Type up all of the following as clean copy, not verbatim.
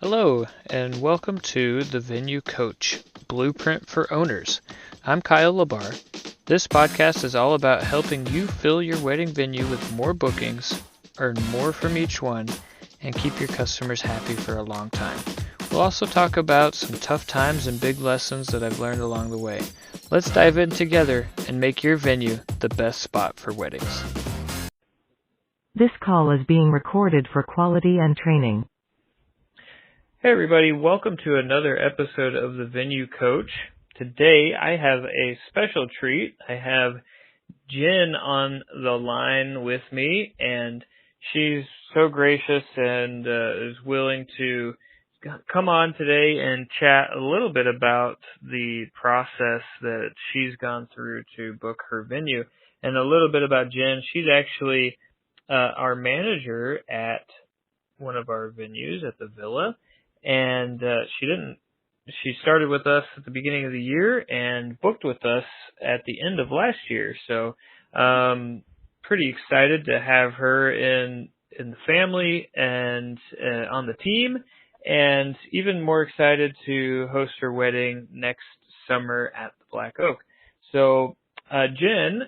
Hello, and welcome to the Venue Coach Blueprint for Owners. I'm Kyle Labar. This podcast is all about helping you fill your wedding venue with more bookings, earn more from each one, and keep your customers happy for a long time. We'll also talk about some tough times and big lessons that I've learned along the way. Let's dive in together and make your venue the best spot for weddings. This call is being recorded for quality and training. Hey everybody, welcome to another episode of the Venue Coach. Today I have a special treat. I have Jen on the line with me, and she's so gracious and is willing to come on today and chat a little bit about the process that she's gone through to book her venue, and a little bit about Jen. She's actually our manager at one of our venues at the Villa. And she started with us at the beginning of the year and booked with us at the end of last year. So, pretty excited to have her in the family and on the team, and even more excited to host her wedding next summer at the Black Oak. So, Jen,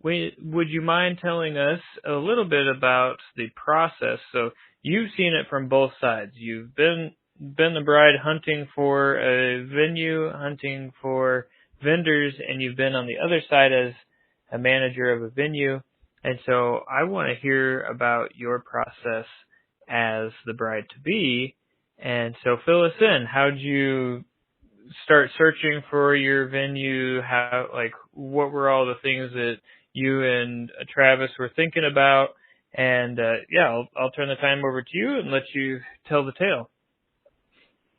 would you mind telling us a little bit about the process? So you've seen it from both sides. You've been the bride hunting for a venue, hunting for vendors, and you've been on the other side as a manager of a venue. And so I want to hear about your process as the bride-to-be. And so fill us in. How'd you start searching for your venue? What were all the things that you and Travis were thinking about? And I'll turn the time over to you and let you tell the tale.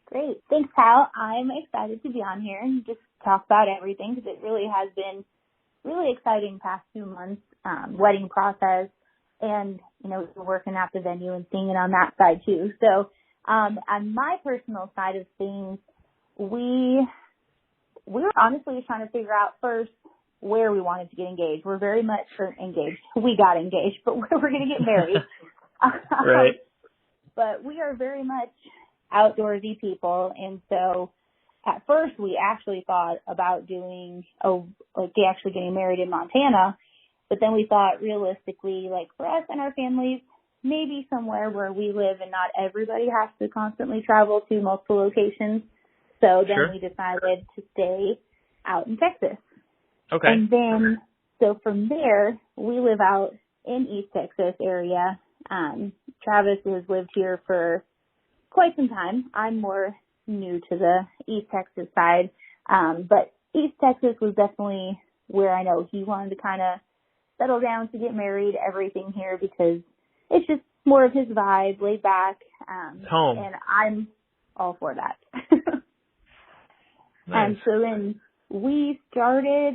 Great. Thanks, Kyle. I'm excited to be on here and just talk about everything, because it really has been really exciting past 2 months, wedding process, and, working at the venue and seeing it on that side too. So, on my personal side of things, we were honestly trying to figure out first where we wanted to get engaged. We're very much engaged. We got engaged, but we're going to get married. Right. But we are very much outdoorsy people, and so at first we actually thought about getting married in Montana, but then we thought realistically, for us and our families, maybe somewhere where we live and not everybody has to constantly travel to multiple locations. So then we decided to stay out in Texas. Okay. And then, so from there, we live out in East Texas area. Travis has lived here for quite some time. I'm more new to the East Texas side. But East Texas was definitely where I know he wanted to kind of settle down to get married, everything here, because it's just more of his vibe, laid back. Home. And I'm all for that. Nice. And so then we started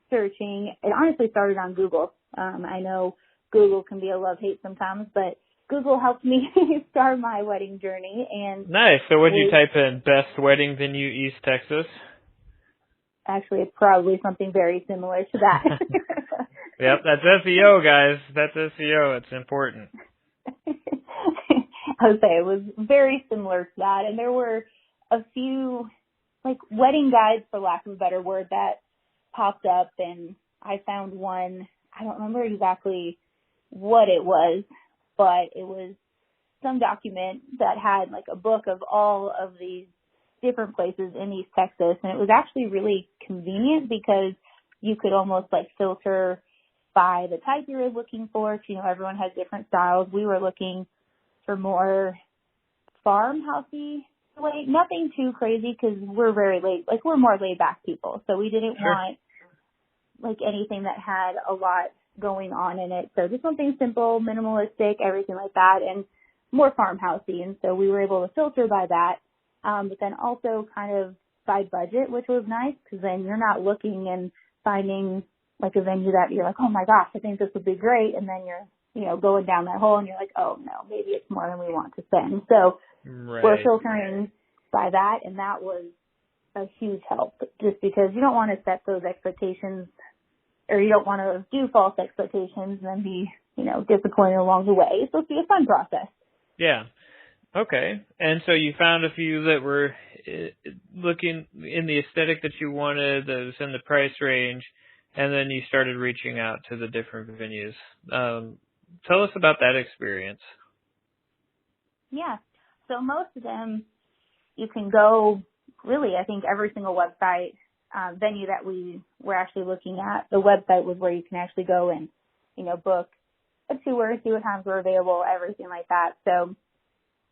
searching. It honestly started on Google. I know Google can be a love-hate sometimes, but Google helped me start my wedding journey. And nice. So what did you type in? Best wedding venue, East Texas? Actually, it's probably something very similar to that. Yep, that's SEO, guys. That's SEO. It's important. I would say it was very similar to that. And there were a few, wedding guides, for lack of a better word, that popped up, and I found one. I don't remember exactly what it was, but it was some document that had a book of all of these different places in East Texas, and it was actually really convenient because you could almost filter by the type you were looking for. Everyone has different styles. We were looking for more farmhousey, nothing too crazy, because we're very we're more laid back people, so we didn't want anything that had a lot going on in it. So just something simple, minimalistic, everything like that, and more farmhousey. And so we were able to filter by that, but then also kind of by budget, which was nice, because then you're not looking and finding a venue that you're oh my gosh, I think this would be great, and then you're going down that hole and you're oh no, maybe it's more than we want to spend. So we're filtering by that, and that was a huge help, just because you don't want to set those expectations, or you don't want to do false expectations and then be, disappointed along the way. It's supposed to be a fun process. Yeah. Okay. And so you found a few that were looking in the aesthetic that you wanted, that was in the price range, and then you started reaching out to the different venues. Tell us about that experience. Yeah. So most of them, you can go, really, I think every single website, venue that we were actually looking at, the website was where you can actually go and, book a tour, see what times were available, everything like that. So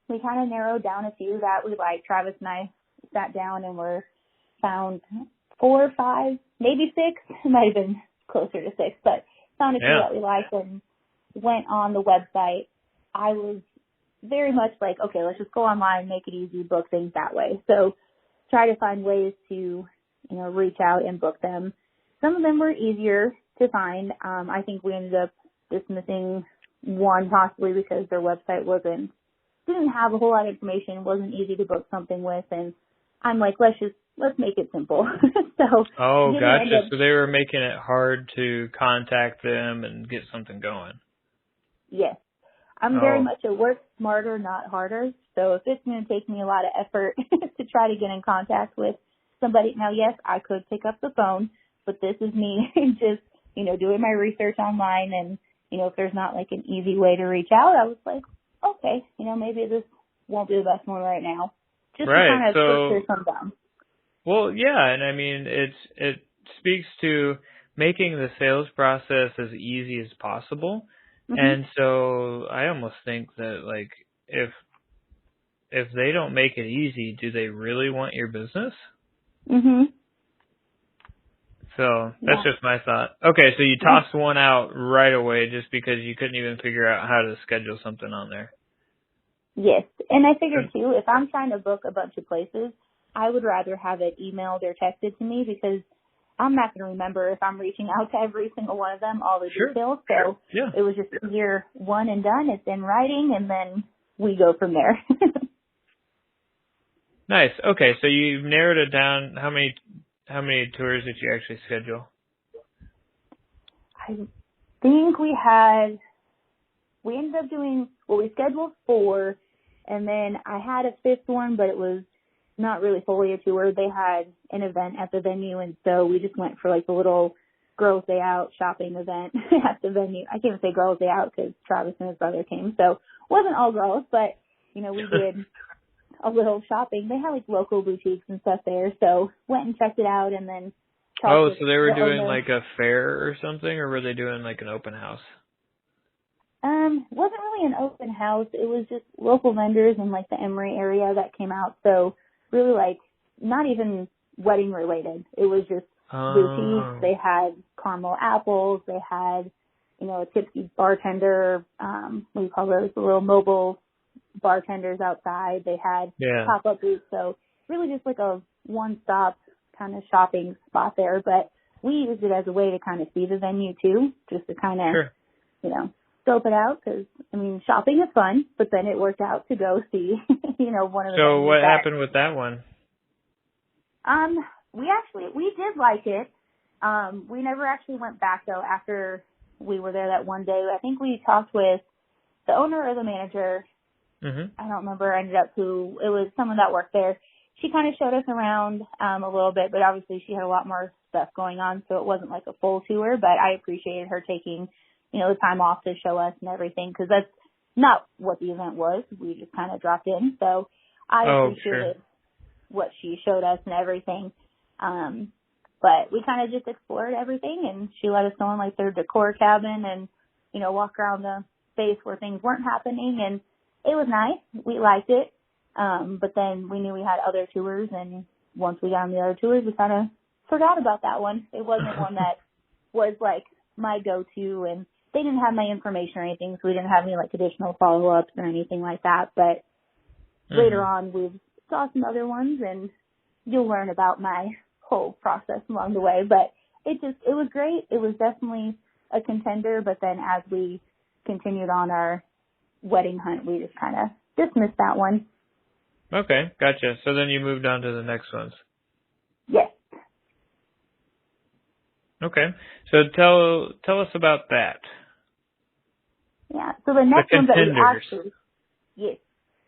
we kind of narrowed down a few that we liked. Travis and I sat down and found 4 or 5, maybe 6. It might have been closer to 6, but found a few that we liked and went on the website. I was very much like, okay, let's just go online, make it easy, book things that way. So try to find ways to, reach out and book them. Some of them were easier to find. I think we ended up dismissing one possibly because their website didn't have a whole lot of information, wasn't easy to book something with, and I'm like, let's make it simple. Oh, gotcha. So they were making it hard to contact them and get something going. Yes. I'm very much a work smarter, not harder. So if it's going to take me a lot of effort to try to get in contact with somebody, now yes, I could pick up the phone, but this is me just, doing my research online, and, if there's not like an easy way to reach out, I was like, okay, maybe this won't be the best one right now. Just to kind of filter some down. Well, yeah, and I mean, it speaks to making the sales process as easy as possible. Mm-hmm. And so I almost think that, like, if they don't make it easy, do they really want your business? Mhm. So that's just my thought. Okay, so you tossed one out right away just because you couldn't even figure out how to schedule something on there. Yes, and I figured too, if I'm trying to book a bunch of places, I would rather have it emailed or texted to me because I'm not going to remember if I'm reaching out to every single one of them, all the details. So it was just easier, one and done. It's in writing, and then we go from there. Nice. Okay, so you narrowed it down. How many tours did you actually schedule? I think we ended up doing, we scheduled 4, and then I had a 5th one, but it was not really fully a tour. They had an event at the venue, and so we just went for like a little girls' day out shopping event at the venue. I can't even say girls' day out because Travis and his brother came, so it wasn't all girls, but, we did a little shopping. They had like local boutiques and stuff there, so went and checked it out, and then so they were doing like a fair or something, or were they doing like an open house? Wasn't really an open house. It was just local vendors in like the Emory area that came out. So really like not even wedding related. It was just boutiques. They had caramel apples. They had, a tipsy bartender. What do you call those? The little mobile bartenders outside. They had pop-up booths. So really just like a one-stop kind of shopping spot there. But we used it as a way to kind of see the venue too, just to kind of, scope it out because, shopping is fun, but then it worked out to go see, one of the So what happened with that one? We did like it. We never actually went back though after we were there that one day. I think we talked with the owner or the manager. Mm-hmm. I don't remember ended up who. It was someone that worked there. She kind of showed us around a little bit, but obviously she had a lot more stuff going on, so it wasn't like a full tour, but I appreciated her taking the time off to show us and everything, because that's not what the event was. We just kind of dropped in. So I appreciated what she showed us and everything. But we kind of just explored everything, and she let us go in like their decor cabin and, walk around the space where things weren't happening. And it was nice. We liked it. But then we knew we had other tours, and once we got on the other tours, we kind of forgot about that one. It wasn't one that was like my go-to, and they didn't have my information or anything, so we didn't have any like additional follow-ups or anything like that. But later on, we saw some other ones, and you'll learn about my whole process along the way. But it was great. It was definitely a contender. But then as we continued on our wedding hunt, we just kind of dismissed that one. Okay, gotcha. So then you moved on to the next ones. Yes. Okay. So tell us about that. Yeah. So the next one that we actually, yes.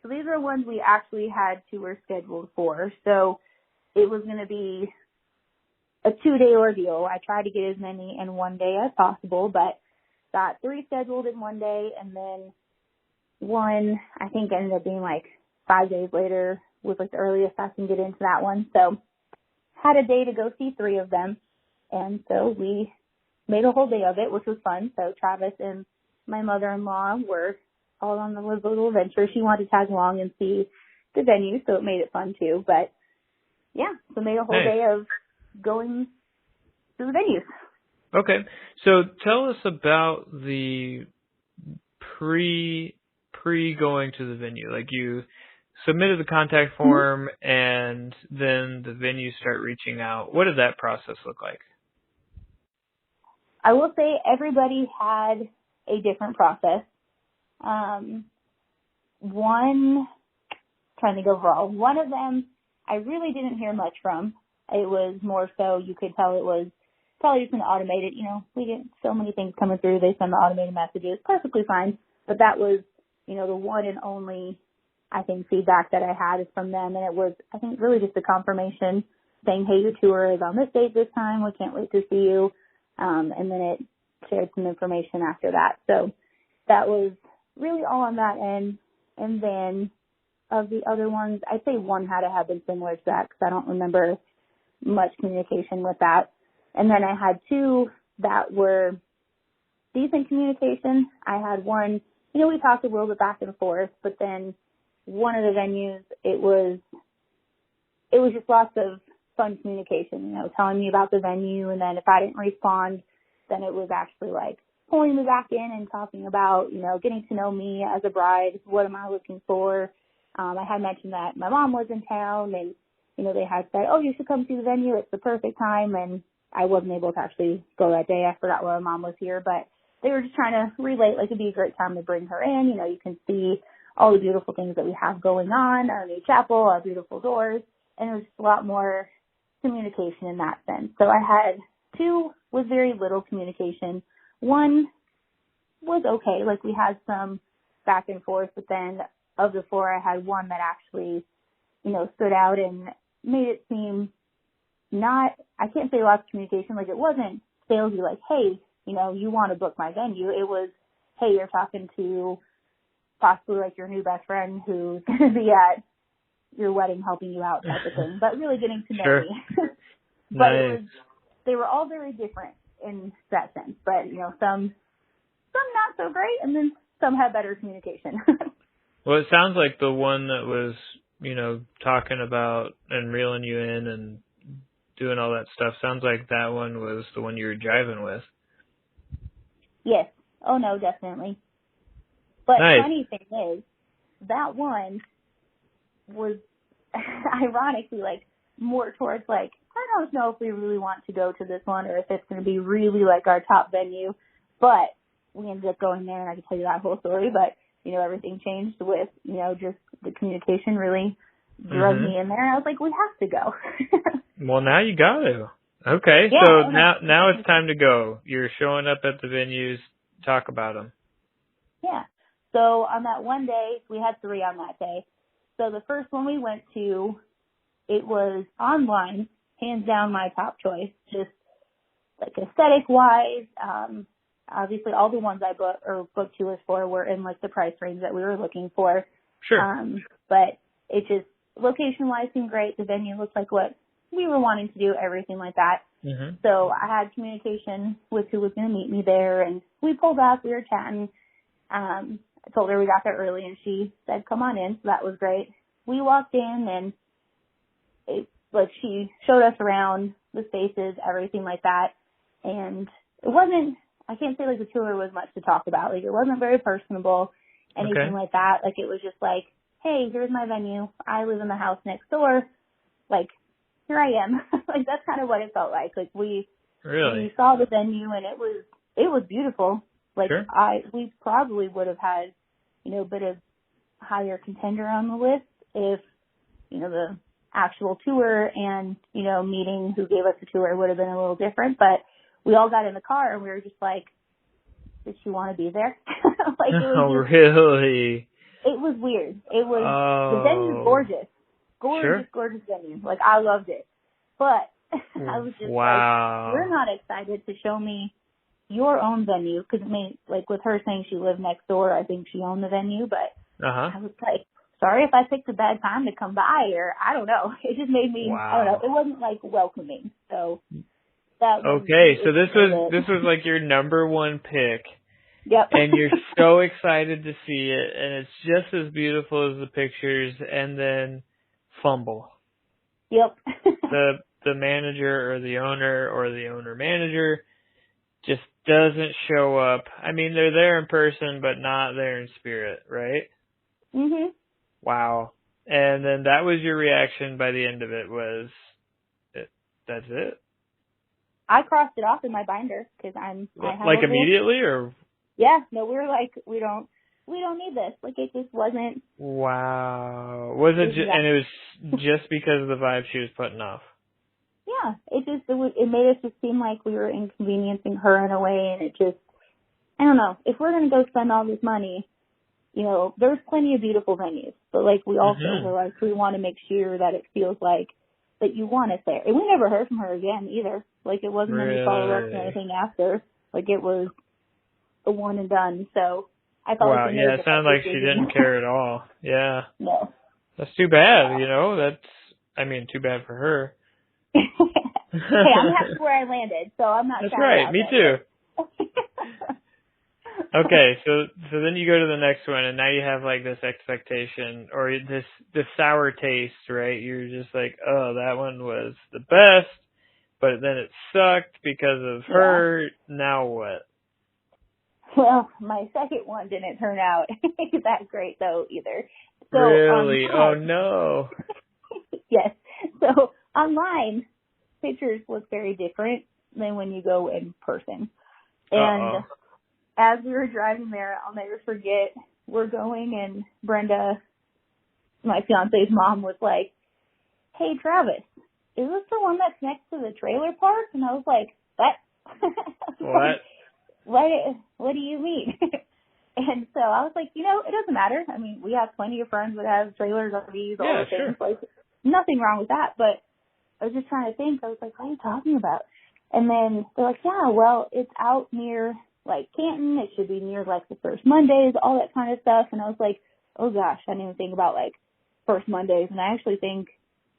So these are ones we actually had tours scheduled for. So it was going to be a 2-day ordeal. I tried to get as many in one day as possible, but got 3 scheduled in one day, and then one, I think, ended up being like 5 days later was like the earliest I can get into that one. So had a day to go see 3 of them, and so we made a whole day of it, which was fun. So Travis and my mother-in-law were all on the little adventure. She wanted to tag along and see the venue, so it made it fun too. But yeah, so made a whole day of going to the venues. Okay, so tell us about the pre going to the venue. Like, you submitted the contact form, and then the venues start reaching out. What did that process look like? I will say everybody had a different process. Trying to go overall, one of them I really didn't hear much from. It was more so you could tell it was probably just an automated, we get so many things coming through, they send the automated messages, perfectly fine. But that was, the one and only, I think, feedback that I had is from them. And it was, I think, really just a confirmation saying, hey, your tour is on this date this time. We can't wait to see you. And then it shared some information after that. So that was really all on that end. And then of the other ones, I'd say one had to have been similar to that because I don't remember much communication with that. And then I had 2 that were decent communication. I had one, we talked a little bit back and forth, but then one of the venues, it was just lots of fun communication, telling me about the venue, and then if I didn't respond, then it was actually like pulling me back in and talking about, getting to know me as a bride. What am I looking for? I had mentioned that my mom was in town, and, they had said, oh, you should come see the venue. It's the perfect time. And I wasn't able to actually go that day. I forgot why my mom was here, but they were just trying to relate, like, it'd be a great time to bring her in. You can see all the beautiful things that we have going on, our new chapel, our beautiful doors, and it was just a lot more communication in that sense. So I had 2 with very little communication. One was okay, like we had some back and forth, but then of the 4, I had one that actually, stood out and made it seem not, I can't say lots of communication, like it wasn't salesy, like, hey, you want to book my venue. It was, hey, you're talking to possibly like your new best friend who's going to be at your wedding helping you out type of thing, but really getting to know me. But they were all very different in that sense, but, some not so great, and then some had better communication. Well, it sounds like the one that was, talking about and reeling you in and doing all that stuff, sounds like that one was the one you were driving with. Yes. Oh, no, definitely. But nice. Funny thing is, that one was ironically like more towards like, I don't know if we really want to go to this one or if it's going to be really like our top venue, but we ended up going there, and I can tell you that whole story, but everything changed with, just the communication really drug me in there. I was like, we have to go. Well, now you got to. Okay, yeah, so now it's time to go. You're showing up at the venues. Talk about them. Yeah. So on that one day, we had 3 on that day. So the first one we went to, it was online, hands down my top choice, just like aesthetic-wise. Obviously, all the ones I booked tours for were in like the price range that we were looking for. Sure. But it just location-wise seemed great. The venue looked like what we were wanting to do, everything like that. Mm-hmm. So I had communication with who was going to meet me there, and we pulled up. We were chatting. I told her we got there early, and she said, "Come on in." So that was great. We walked in, and she showed us around the spaces, everything like that, and it wasn't. I can't say like the tour was much to talk about. Like it wasn't very personable, anything like that. Like it was just like, hey, here's my venue. I live in the house next door. Like, here I am. Like that's kind of what it felt like. Like we saw the venue, and it was beautiful. Like sure. We probably would have had, a bit of higher contender on the list if, the actual tour and, meeting who gave us the tour would have been a little different. But we all got in the car, and we were just like, did she want to be there? Like, it was really? It was weird. It was, the venue's Oh. gorgeous. Sure. Gorgeous venue. Like, I loved it. But I was just like, you're not excited to show me your own venue, because it made, like, with her saying she lived next door, I think she owned the venue, but I was like, sorry if I picked a bad time to come by, or I don't know. It just made me, I don't know, it wasn't, like, welcoming. So that was okay. So this was like your number one pick. Yep. And you're so excited to see it, and it's just as beautiful as the pictures, and then fumble. Yep. The manager or the owner manager just doesn't show up. I mean, they're there in person, but not there in spirit, right? Mhm. Wow. And then that was your reaction by the end of it, was that's it? I crossed it off in my binder because I have like immediately, or? Yeah, no, we were like, we don't need this. Like, it just wasn't. Wow. Was it? And it was just because of the vibe she was putting off. Yeah, it made us just seem like we were inconveniencing her in a way, and it just, I don't know. If we're gonna go spend all this money, you know, there's plenty of beautiful venues, but like we also were like, we want to make sure that it feels like that you want us there. And we never heard from her again either. Like, it wasn't any follow up or anything after. Like, it was a one and done. So I felt like yeah, it sounded like she didn't care at all. Yeah. No. That's too bad, you know. Too bad for her. Hey, I'm happy where I landed, so I'm not. That's right. Me too. Okay, so then you go to the next one, and now you have like this expectation or this sour taste, right? You're just like, oh, that one was the best, but then it sucked because of her. Now what? Well, my second one didn't turn out that great though either. So really? Oh no. Yes. So online, pictures look very different than when you go in person. And as we were driving there, I'll never forget, we're going, and Brenda, my fiance's mom, was like, hey, Travis, is this the one that's next to the trailer park? And I was like, what? What do you mean? And so I was like, you know, it doesn't matter. I mean, we have plenty of friends that have trailers, RVs, all the things. Like, nothing wrong with that. But I was just trying to think. I was like, what are you talking about? And then they're like, yeah, well, it's out near, like, Canton. It should be near, like, the first Mondays, all that kind of stuff. And I was like, oh, gosh, I didn't even think about, like, first Mondays. And I actually think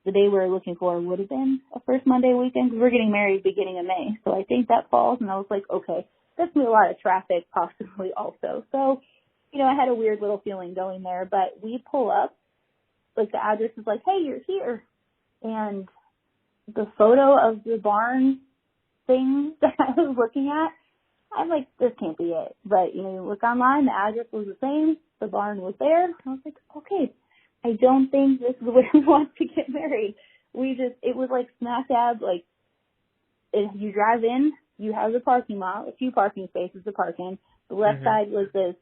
the day we were looking for would have been a first Monday weekend, because we're getting married beginning of May. So I think that falls. And I was like, okay, that's going to be a lot of traffic possibly also. So, you know, I had a weird little feeling going there. But we pull up, like, the address is like, hey, you're here. And the photo of the barn thing that I was looking at, I'm like, this can't be it. But, you know, you look online, the address was the same, the barn was there. I was like, okay, I don't think this is where we want to get married. It was like smack dab, like, if you drive in, you have the parking lot, a few parking spaces to park in. The left side was this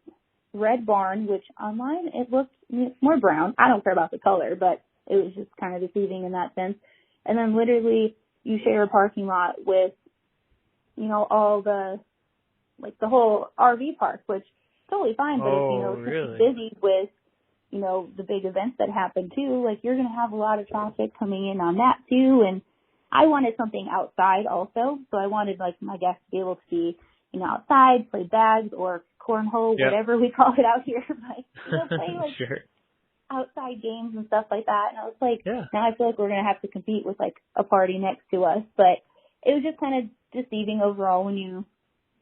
red barn, which online it looked more brown. I don't care about the color, but it was just kind of deceiving in that sense. And then literally you share a parking lot with, you know, all the, like, the whole RV park, which is totally fine. But if, you know, it's busy with, you know, the big events that happen too, like, you're going to have a lot of traffic coming in on that too. And I wanted something outside also. So I wanted, like, my guests to be able to be, you know, outside, play bags or cornhole, whatever we call it out here. Like, you know, play, like, outside games and stuff like that. And I was like, now I feel like we're going to have to compete with, like, a party next to us. But it was just kind of deceiving overall when you,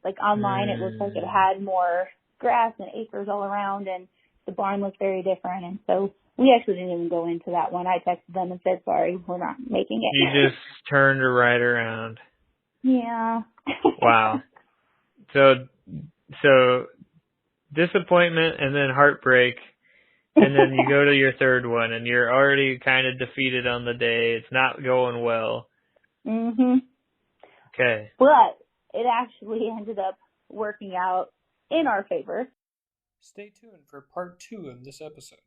like, online it looked like it had more grass and acres all around, and the barn looked very different. And so we actually didn't even go into that one. I texted them and said, sorry, we're not making it. You just turned right around. Yeah. Wow. So disappointment and then heartbreak, and then you go to your third one, and you're already kind of defeated on the day. It's not going well. Okay. But it actually ended up working out in our favor. Stay tuned for part 2 of this episode.